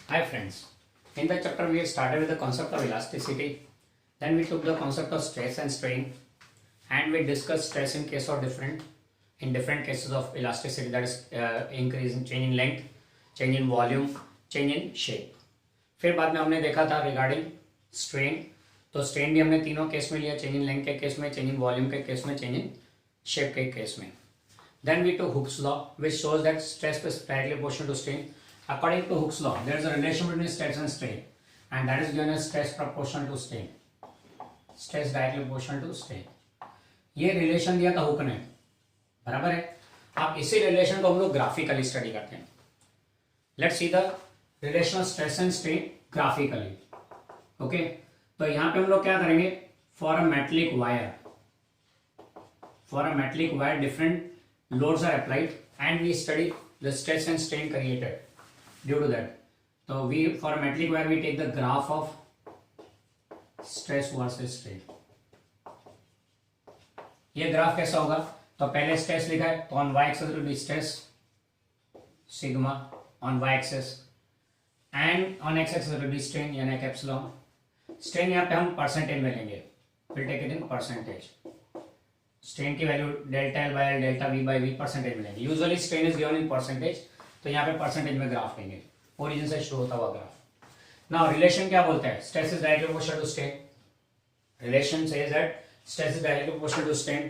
Hi friends, in the chapter we started with the concept of elasticity, then we took the concept of stress and strain, and we discussed stress in different cases of elasticity, that is increase in change in length, change in volume, change in shape. फिर बाद में हमने देखा था regarding strain, तो strain भी हमने तीनों केस में लिया, चेंज इन लेंथ के केस में, चेंज इन वॉल्यूम के केस में, चेंज इन शेप के केस में. Then we took Hooke's law, which shows that stress is directly proportional to strain. According to Hooke's law, there is a relation between stress and strain, and that is given as stress proportional to strain. Stress directly proportional to strain. ये relation दिया था hook ने, बराबर है. अब इसी relation को हम लोग ग्राफिकली स्टडी करते हैं. Let's see the relation of stress and strain graphically. Okay, तो यहां पे हम लोग क्या करेंगे, for a metallic wire different loads are applied and we study the stress and strain created due to that. So we, for a metallic wire, we take the graph of stress versus strain. ये graph कैसा होगा, तो पहले stress लिखा है, तो on Y axis will be stress sigma on Y axis, and on X axis will be strain यानी कि एप्सिलॉन. स्ट्रेन यहाँ पे हम परसेंटेज में लेंगे, will take it in percentage. Strain की value delta L by L delta V by V percentage में लेंगे. Usually strain is given in percentage, तो यहाँ पे परसेंटेज में ग्राफ लेंगे, ओरिजिन से शुरू होता हुआ ग्राफ. नाउ रिलेशन क्या बोलता है, stress is directly proportional to strain. Relation says that stress is directly proportional to strain.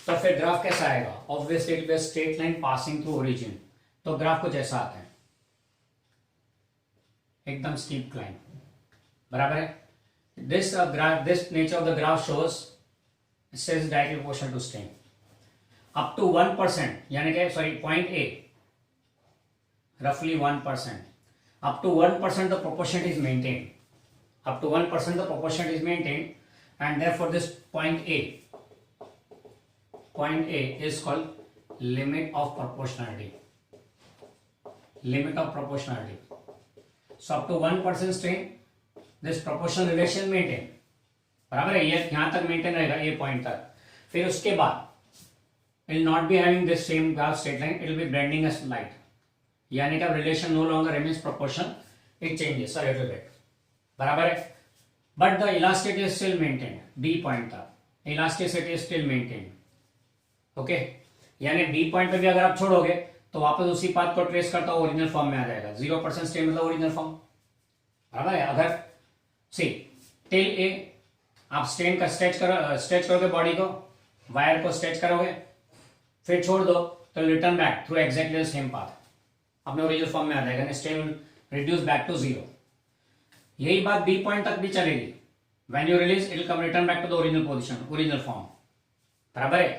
तो फिर ग्राफ कैसा आएगा, obviously it will be a straight line passing through origin. तो ग्राफ कुछ ऐसा आता है, एकदम स्टीप क्लाइंब, बराबर है. This nature of the graph shows stress is directly proportional to strain. Up to 1%, यानी कि sorry point A, roughly 1%. Up to 1% the proportion is maintained. Up to 1% the proportion is maintained, and therefore this point A is called limit of proportionality. Limit of proportionality. So up to 1% strain, this proportional relation maintained. बराबर है, ये यहां तक maintain रहेगा, ये point तक. फिर उसके बाद it not be having this same graph straight line, it will be blending as light, यानी कि relation no longer remains proportional, it changes a little bit, बराबर है. But the elasticity is still maintained. B point तक elasticity is still maintained. Okay, यानी B point पे भी अगर आप छोड़ोगे तो वापस उसी पाथ को ट्रेस करता हुआ ओरिजिनल फॉर्म में आ जाएगा. 0% स्ट्रेन मतलब ओरिजिनल फॉर्म, बराबर है. अगर सी टिल ए आप स्ट्रेन का स्ट्रेच करोगे, बॉडी को, वायर को स्ट्रेच करोगे, फिर छोड़ दो, तो return back through exactly the same path, अपने ओरिजिनल फॉर्म में आ जाएगा, स्ट्रेन रिड्यूस बैक टू 0. यही बात बी पॉइंट तक भी चलेगी. When you release it will come return back to the original position, original form, बराबर है.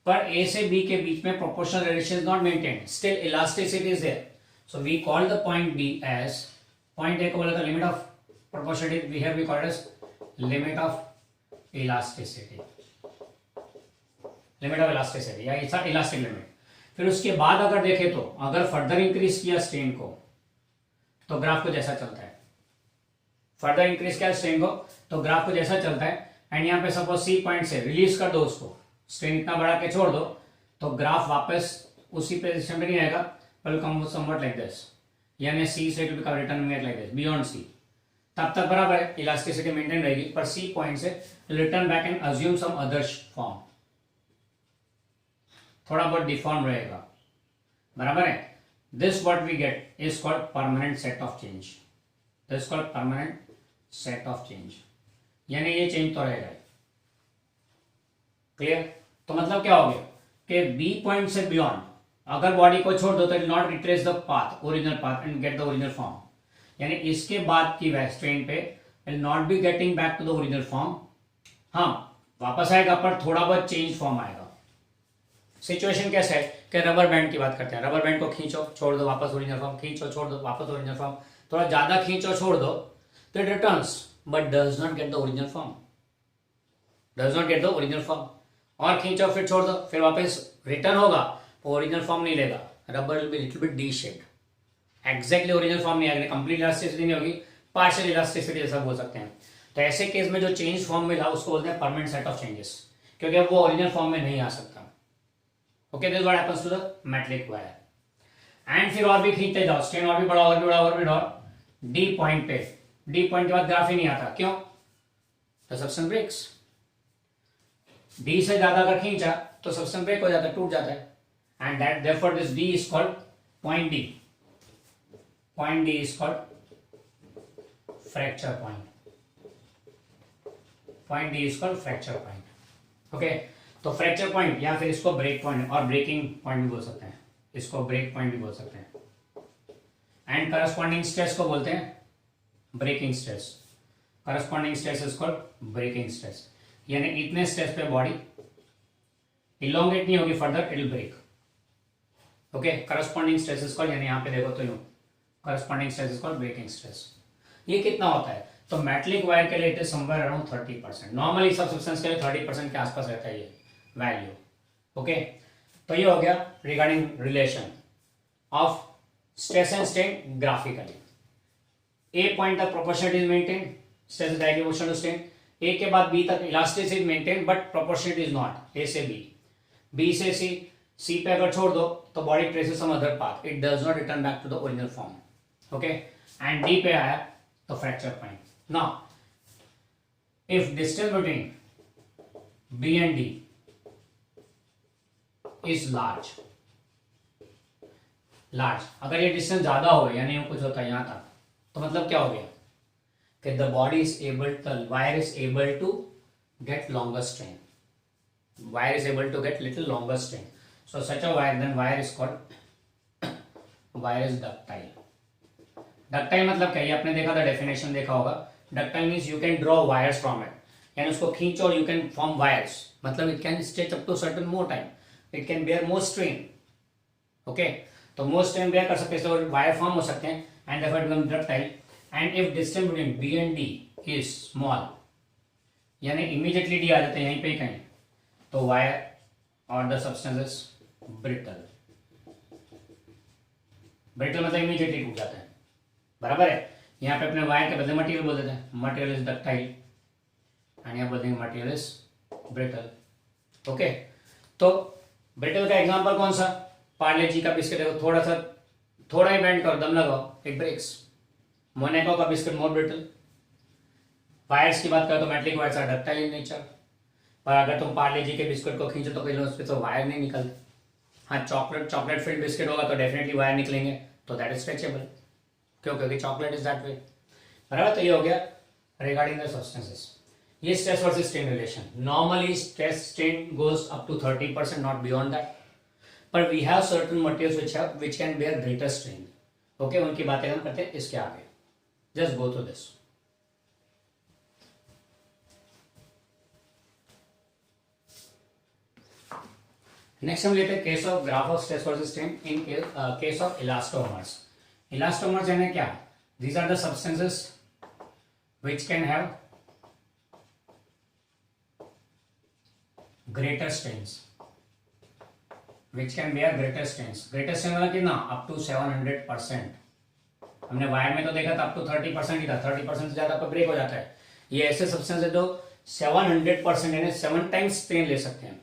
पर ए से बी के बीच में proportional relation is not maintained, still elasticity is there. So we call the point B as, point A को बोला था limit of proportionality, we here we call it as limit of elasticity, limit of elasticity या elastic limit. फिर उसके बाद अगर देखें तो अगर फर्दर इंक्रीज किया स्ट्रेन को, तो ग्राफ को जैसा चलता है, फर्दर इंक्रीज किया स्ट्रेन को तो ग्राफ को जैसा चलता है. एंड यहाँ पे सपोज सी पॉइंट से रिलीज कर दो उसको, स्ट्रेन इतना बढ़ा के छोड़ दो, तो ग्राफ वापस उसी पोजीशन पे नहीं आएगा, पर कम समवट लाइक दिस, यानी सी से it will become return like this beyond C. तब तक बराबर है, इलास्टिसिटी मेंटेन रहेगी, पर सी पॉइंट से return back and assume some other form, थोड़ा बहुत डिफॉर्म रहेगा, बराबर है. This what we get is called permanent set of change. This called permanent set of change, यानी ये चेंज तो रहेगा. क्लियर. तो मतलब क्या हो गया कि बी पॉइंट से बियॉन्ड अगर बॉडी को छोड़ दो तो it not retrace the path, original path, and get the original form. यानी इसके बाद की स्ट्रेन पे will not be getting back to the original form. हाँ, वापस आएगा, पर थोड़ा बहुत चेंज फॉर्म आएगा. सिचुएशन कैसा है कि रबर बैंड की बात करते हैं. रबर बैंड को खींचो, छोड़ दो, वापस ओरिजिनल फॉर्म, खींचो, छोड़ दो, वापस ओरिजिनल फॉर्म. थोड़ा ज्यादा खींचो, छोड़ दो, तो it returns but does not gate the original form, does not gate the original form. और खींचो, फिर छोड़ दो, फिर वापस रिटर्न होगा, ओरिजिनल फॉर्म नहीं लेगा. Rubber will be little bit D shaped, exactly original form नहीं आएगा, कंप्लीट इलास्टिसिटी नहीं होगी, पार्शियल इलास्टिसिटी जैसा बोल सकते हैं. तो ऐसे केस में जो चेंज फॉर्म मिला उसको बोलते हैं परमानेंट सेट ऑफ चेंजेस, क्योंकि वो ओरिजिनल फॉर्म में नहीं आ सकता. Okay, this what happens to the metallic wire. And फिर और भी खींचते जाओ, स्ट्रेन और भी बढ़ाओ, और भी बढ़ाओ, और भी बढ़ाओ, डी पॉइंट पे, डी पॉइंट के बाद ग्राफ ही नहीं आता, क्यों? The substance breaks. डी से ज्यादा अगर खींचा तो सब्सटेंस ब्रेक हो जाता है, टूट जाता है, and that therefore this D is called point D. Point D is called fracture point. Point D is called fracture point. Okay, तो फ्रैक्चर पॉइंट या फिर इसको ब्रेक पॉइंट और ब्रेकिंग पॉइंट भी बोल सकते हैं, इसको ब्रेक पॉइंट भी बोल सकते हैं। एंड करस्पॉन्डिंग स्ट्रेस को बोलते हैं breaking stress. Corresponding stress is called breaking stress. यानी इतने स्ट्रेस पे बॉडी इलोंगेट नहीं होगी, further it will break. Okay, corresponding stress is called, यानी यहां पे देखो तो यूं, corresponding stress is called breaking stress. ये कितना होता है? तो मेटलिक वायर के लिए it is somewhere around 30%। Normally सब सब्सटेंस के लिए 30% के आसपास रहता है ये वैल्यू। ओके, तो ये हो गया regarding relation of stress and strain graphically. A point तक proportionality is maintain, stress is directly proportional to strain. A के बाद बी तक elasticity is maintain but proportionality is not. A से बी, बी से सी, सी पे अगर छोड़ दो तो body traces some other path, it does not return back to the original form. Okay, and D पे आया तो fracture point. Now if distance between B and D is large, अगर ये डिस्टेंस ज्यादा हो यानी कुछ होता है यहां तक, तो मतलब क्या हो गया कि the body is able, the wire is able to get longer strain, wire is able to get little longer strain. So such a wire, then wire is called, wire is ductile. Ductile मतलब क्या? ये आपने देखा था, definition देखा होगा। Ductile means you can draw wires from it, यानी उसको खींचो और यू कैन फॉर्म वायर्स, मतलब it can stretch up to certain more time, it can bear more strain. Okay, तो मोर स्ट्रेन बेयर कर सकते हैं, तो वायर फॉर्म हो सकते हैं, and therefore it become ductile. And if distance between B and D is small, यानी immediately D आ जाते हैं यहीं पे कहीं, तो वायर और the substance is brittle. Brittle मतलब इमीडिएटली टूट जाता है, बराबर है। यहाँ पे अपने वायर के बदले मटेरियल बोल देते हैं, मटेरियल इज डक्टाइल, एंड यहाँ बोल देंगे मटेरियल इज ब्रिटल। ओके, तो ब्रिटल का एग्जांपल कौन सा? पार्ले जी का बिस्किट देखो, थोड़ा ही बेंड करो, दम लगाओ, इट ब्रेक्स। मोनाको का बिस्किट मोर ब्रिटल। वायर्स की बात करो तो metallic wires are ductile in nature, पर अगर तुम पार्ले जी के बिस्किट को खींचो तो कहीं उस पर तो वायर नहीं निकलते। हाँ, चॉकलेट फिल्ड बिस्किट होगा तो डेफिनेटली वायर निकलेंगे, तो दैट इज स्ट्रेचेबल, क्यों? क्योंकि चॉकलेट इज दैट वे, बराबर। तो ये हो गया रिगार्डिंग द सब्सटेंसेस। ये stress versus strain relation. Normally stress strain goes up to 30%, not beyond that, पर we have certain materials which can bear greater strain. Okay, उनकी बातें हम करते हैं इसके आगे। Just go through this. Next हम लेते हैं case of graph of stress versus strain in case of elastomers. Elastomers यानी क्या? These are the substances which can have greater strains, which can bear greater strains। greater strain वाला कितना? up to 700%। हमने wire में तो देखा था up to 30% ही था, 30% से ज्यादा पर ब्रेक हो जाता है। ये ऐसे सब्सटेंस है जो 700% यानी 7 टाइम्स स्ट्रेन ले सकते हैं,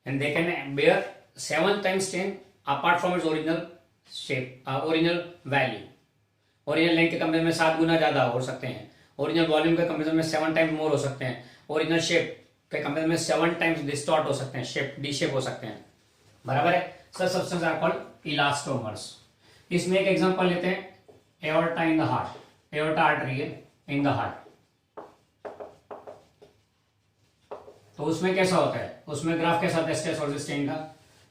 and they can bear 7 times strain apart from its original shape, original value। Original length के कंपेरिजन में 7 गुना ज्यादा हो सकते हैं, ओरिजिनल वॉल्यूम के कंपेरिजन में 7 टाइम्स मोर हो सकते हैं, ओरिजिनल शेप के कंपेरिजन में 7 टाइम्स डिस्टॉर्ट हो सकते हैं, शेप डी शेप हो सकते हैं, बराबर है। सच सब्सटेंस आर कॉल्ड इलास्टोमर्स। इसमें एक एग्जांपल लेते हैं, aorta in the heart. Aorta artery है इन द हार्ट, तो उसमें कैसा होता है? उसमें ग्राफ कैसा होता है स्ट्रेस वर्सेस स्ट्रेन का?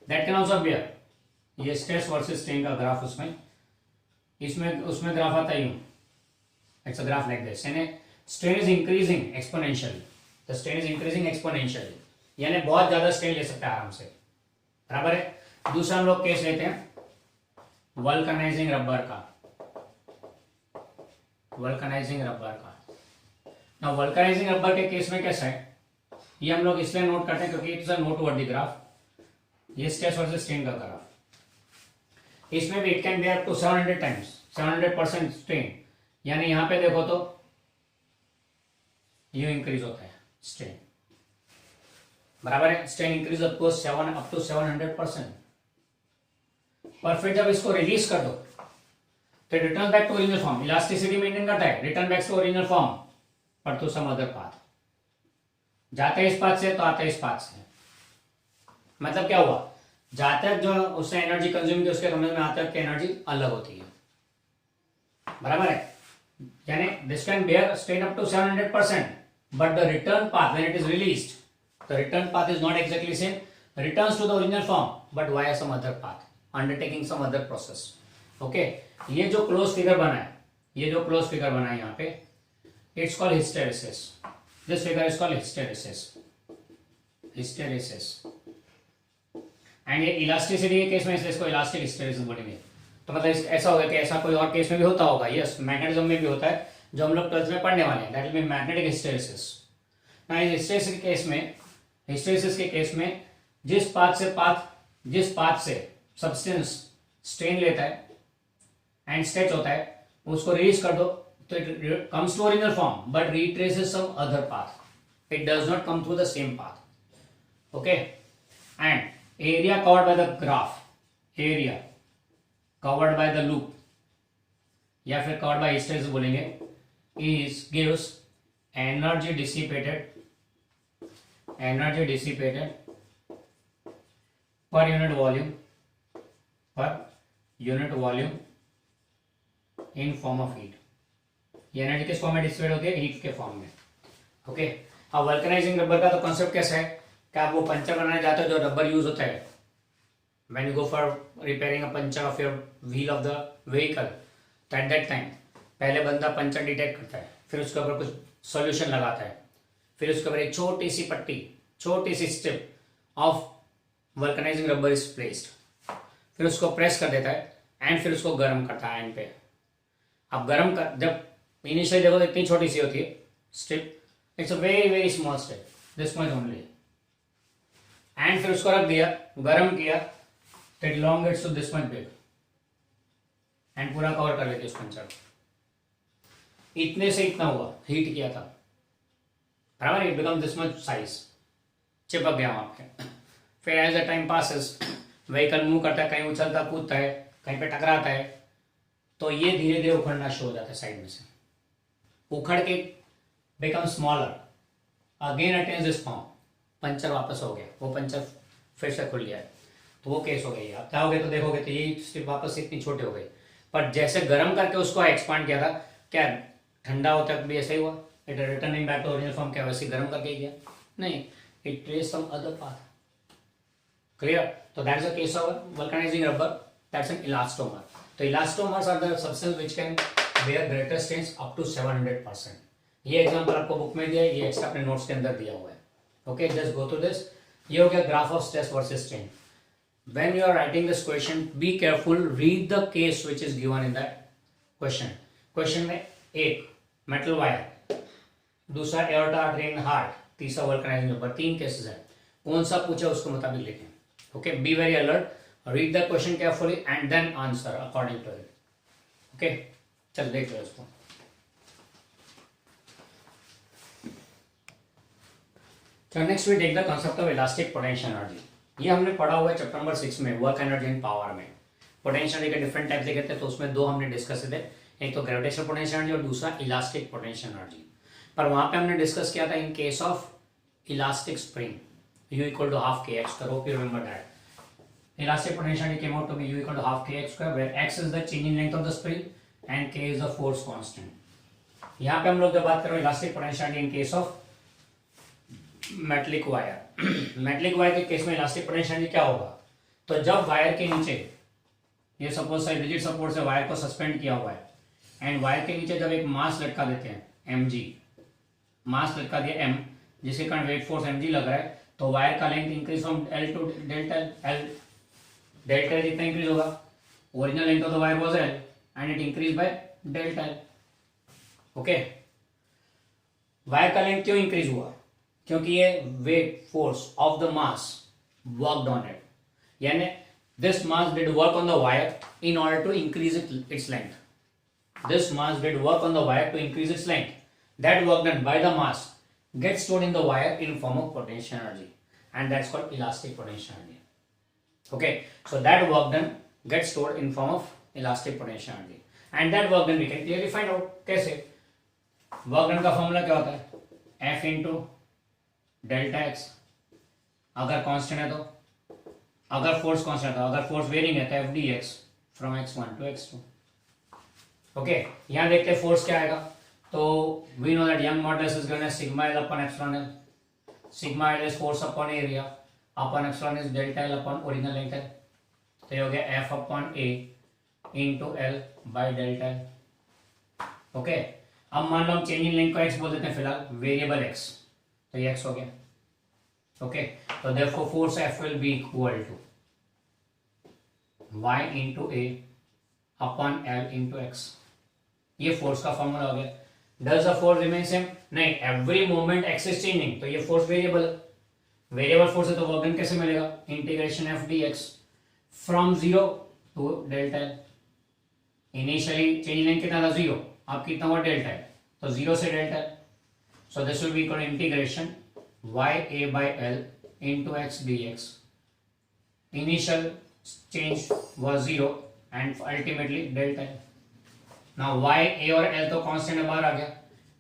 दैट कैन आल्सो बियर, ये स्ट्रेस वर्सेस स्ट्रेन का ग्राफ उसमें ग्राफ आता है यूं, it's a graph like this, यानी strain is increasing exponentially, the strain is increasing exponentially, यानी बहुत ज्यादा स्ट्रेन ले सकता है आराम से, बराबर है। दूसरा हम लोग केस लेते हैं वल्कनाइजिंग रबर का। वल्कनाइजिंग रबर का ना, वल्कनाइजिंग रबर के केस में कैसा है, ये हम लोग इसलिए नोट करते हैं क्योंकि इट्स अ नोटवर्दी ग्राफ। ये स्ट्रेस वर्सेस स्ट्रेन का ग्राफ, इसमें भी it can bear up to 700 times 700% strain, यानी यहां पे देखो तो ये इंक्रीज होता है स्ट्रेन, बराबर है। Strain increase up to 700%। पर फिर जब इसको रिलीज कर दो तो return back to original form, elasticity maintain करता है, return back to original form पर टू सम अदर पाथ, जाते हैं इस पाथ से तो आते हैं इस पाथ से। मतलब क्या हुआ, जाते तक जो उसने एनर्जी कंज्यूम की उसके समझ में आता है कि एनर्जी अलग होती है, बराबर है। यानी this can bear strain up to 700%, but the return path when it is released, the return path is not exactly same, returns to the original form but via some other path, undertaking some other process. Okay, ये जो close figure बना है, ये जो close figure बना है यहाँ पे, it's called hysteresis, this figure is called hysteresis, hysteresis. And ये इलास्टिसिटी के केस में इसको इलास्टिक हिस्टेरिसिस बोलेंगे। तो मतलब ऐसा होगा कि ऐसा कोई और केस में भी होता होगा, यस मैग्नेटिज्म में भी होता है जो हम लोग 12th में पढ़ने वाले हैं, that will be magnetic hysteresis. ना इस हिस्टेरिसिस के केस में, हिस्टेरिसिस के केस में जिस पाथ से सब्सटेंस स्ट्रेन लेता है एंड स्ट्रेच होता है उसको रिलीज कर दो तो it comes to original form but retraces some other path, it does not come through the same path. Okay, and area covered by the graph, area covered by the loop या फिर covered by hysteresis बोलेंगे, is gives energy dissipated per unit volume in form of heat। ये energy किस form में dissipate होती है, heat के form में। ओके, अब वल्कनाइजिंग रबर का तो कॉन्सेप्ट कैसा है कि आप वो पंचर बनाने जाते हो जो रबर यूज होता है, when you go for repairing a puncture of your wheel of the vehicle, तो एट दैट टाइम पहले बंदा पंचर डिटेक्ट करता है, फिर उसके ऊपर कुछ सॉल्यूशन लगाता है, फिर उसके ऊपर एक छोटी सी पट्टी, छोटी सी strip of vulcanizing rubber is placed, फिर उसको प्रेस कर देता है एंड फिर उसको गर्म करता है एंड पे। अब गर्म कर, जब इनिशियली देखो तो इतनी छोटी सी होती है strip, it's a very very small strip, this much only, and फिर उसको रख दिया, गर्म किया तो it elongates to this much big and पूरा कवर कर लेते उस पंचर। इतने से इतना हुआ, हीट किया था, बराबर, it become this much size, चिपक गया वहां पे। फिर as the time passes vehicle move करता है, कहीं उछलता कूदता है, कहीं पे टकराता है, तो ये धीरे धीरे उखड़ना शुरू हो जाता है साइड में से, उखड़ के become smaller, again attains this form, puncture वापस हो गया, वो पंचर फिर से खुल गया है, तो वो केस हो गई। आप जाओगे तो देखोगे तो ये स्ट्रिप वापस से इतनी छोटी हो गई, पर जैसे गर्म करके उसको एक्सपांड किया था, क्या ठंडा होता है भी ऐसा ही हुआ, it returning back to original form, क्या वैसे गर्म करके किया नहीं, it trace some other path. Clear? तो that is a case of vulcanizing rubber, that's an elastomer. तो elastomers are the substance which can bear greater strains up to 700%। ये example आपको बुक में दिया है, ये एक्स्ट्रा अपने नोट्स के अंदर दिया हुआ है। Okay, just go through this. ये हो गया graph of stress versus strain. When you are writing this question, be careful, read the case which is given in that question. Question में एक metal wire, दूसरा aorta artery and heart, तीसरा vulcanizing rubber, 3 cases हैं, कौन सा पूछा उसको मुताबिक लिखें। Okay, be very alert, read the question carefully and then answer according to it. Okay, चल देख लो इसको। So next we take the concept of elastic potential energy. ये हमने पढ़ा हुआ है चैप्टर नंबर 6 में, वर्क एनर्जी एंड पावर में। पोटेंशियल एनर्जी के डिफरेंट टाइप देखे थे, तो उसमें 2 हमने डिस्कस थे, एक तो ग्रेविटेशनल पोटेंशियल एनर्जी और दूसरा इलास्टिक पोटेंशियल एनर्जी। पर वहां पे हमने डिस्कस किया था इन case of elastic spring, U equal to half kx square, hope you remember that। Elastic potential energy came out to be U equal to half kx square, where x is the change in length of the spring and k is the force constant। यहाँ पे हम लोग जब बात कर रहे हैं elastic potential energy in case of metallic wire, metallic wire के केस में इलास्टिक पोटेंशियल एनर्जी क्या होगा, तो जब वायर के नीचे, ये सपोज रिजिड सपोर्ट से वायर को सस्पेंड किया हुआ है एंड वायर के नीचे जब एक मास लटका देते हैं mg, मास लटका दिया m, जिसके कारण वेट फोर्स mg लग रहा है, तो वायर का length increase from l to delta l, delta l जितना इंक्रीज होगा, original length of the wire was l and it increase by delta l। Okay, wire का लेंथ क्यों इंक्रीज हुआ, क्योंकि ये weight force of the mass worked on it, यानी this mass did work on the wire in order to increase its length, this mass did work on the wire to increase its length, that work done by the mass gets stored in the wire in form of potential energy and that's called elastic potential energy। Okay, so that work done gets stored in form of elastic potential energy। And that work done we can clearly find out. कैसे? Work done का formula क्या होता है? F into delta x, अगर constant है तो, अगर force constant है तो, अगर फोर्स वेरिंग है तो F D X from x1 to x2। Okay, यहां देखते हैं फोर्स क्या आएगा। तो we know that Young modulus is given as sigma L upon epsilon L. Sigma L is force upon area upon epsilon is delta L upon original length है। तो ये हो गया F upon A into L by delta L. Okay, अब मान लो हम change in length को एक्स बोल देते हैं फिलहाल, वेरिएबल एक्स, तो ये एक्स हो गया। ओके, तो therefore force F will be equal to y into A upon L into X. ये फोर्स का फॉर्मूला हो गया। Does the force remain same? नहीं, every moment X is changing, तो ये फोर्स वेरिएबल, वेरिएबल फोर्स है तो वर्क डन कैसे मिलेगा? Integration F D X from 0 to delta L. Initially change length कितना था? 0, अब कितना हुआ? डेल्टा एल, तो 0 से delta L. So this will be equal integration y a by l into x dx. Initial change was 0 and ultimately delta l. Now y a और l तो constant बाहर आ गया,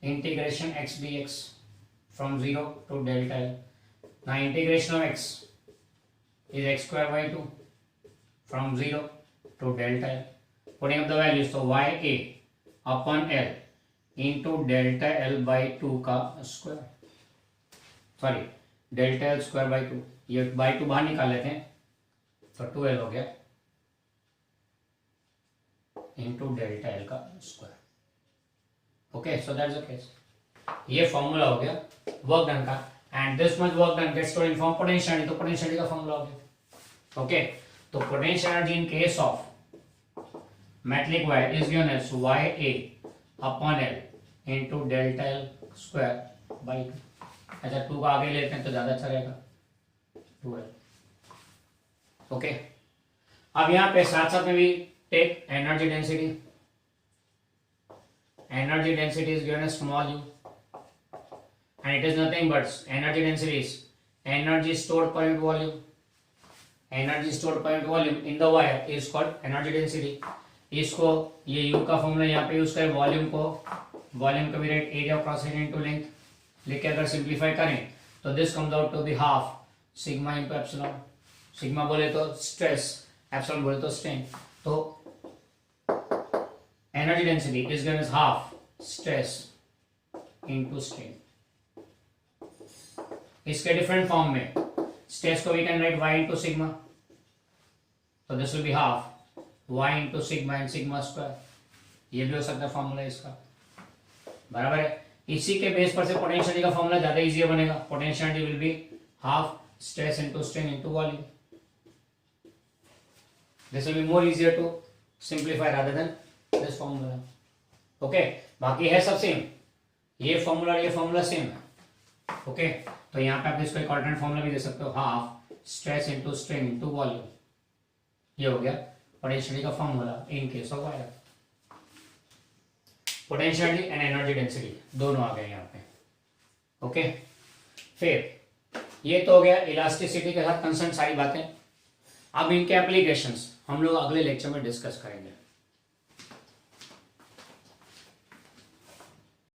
integration x dx from 0 to delta l. Now integration of x is x square by 2 from 0 to delta l. Putting up the values, so y a upon l into delta l by 2 का square, sorry delta L square by 2, ये by 2 बाहर निकाल लेते हैं तो 2l हो गया into delta L का square. Okay, so that's the case. ये फॉर्मूला हो गया वर्क डन का, and this much work done gets stored in form potential energy, तो पोटेंशियल एनर्जी का फॉर्मूला हो गया। ओके, तो potential energy in case of metallic wire is given as y a upon l into delta L square by 2। अच्छा, 2 का आगे लेते हैं तो ज्यादा अच्छा रहेगा, 2l। ओके, अब यहां पे साथ साथ में भी take energy density. Energy density is given as small u and it is nothing but energy density is energy stored per unit volume. Energy stored per unit volume in the wire is called energy density. इसको ये u का formula यहाँ पे use करें, volume का भी rate area cross section into length लेके अगर सिंप्लीफाई करें तो this comes out to be half sigma into epsilon. Sigma बोले तो स्ट्रेस, एप्सिलॉन बोले तो स्ट्रेन, तो energy density is given as half stress into strain. इसके डिफरेंट फॉर्म में स्ट्रेस को we can write y into sigma, तो this will be half y into sigma and sigma square. ये भी हो सकता है फॉर्मूला इसका, बराबर है। इसी के बेस पर से पोटेंशियल का फॉर्मूला ज्यादा इजी बनेगा। Potential will be half stress into strain into volume. This will be more easier to simplify rather than this formula. Okay, बाकी है सब सेम, ये फॉर्मूला सेम है। ओके, तो यहाँ पे आप इसको एक ऑल्टरनेट फॉर्मूला भी दे सकते हो, half stress into strain into volume. ये हो गया पोटेंशियल का formula in case of wire. Potential and energy density दोनों आ गए यहाँ पे। ओके, फिर ये तो हो गया इलास्टिसिटी के साथ कंसर्न सारी बातें। अब इनके एप्लीकेशंस हम लोग अगले लेक्चर में डिस्कस करेंगे।